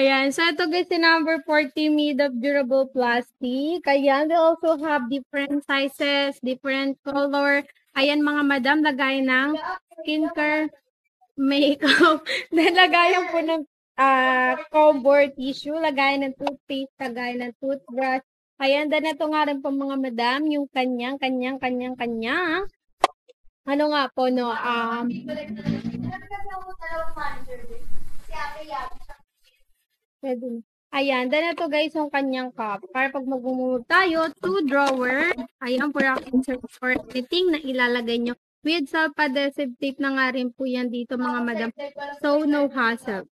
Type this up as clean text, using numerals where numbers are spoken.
Ayan. So, ito guys, yung number 40 made of durable plastic. Ayan. They also have different sizes, different color. Ayan, mga madam, lagay ng skincare, makeup. Lagayan po ng combo tissue, lagayan ng toothpaste, lagayan ng toothbrush. Ayan, dan ito nga rin po mga madam, yung kanyang. Ano nga po, no? Pwede na. Ayan, dan ito guys yung kanyang cup. Para pag magmumove tayo, 2 drawer. Ayan, for insert for anything na ilalagay nyo. With self-adhesive tape na nga rin po yan dito mga madam. So, no hassle.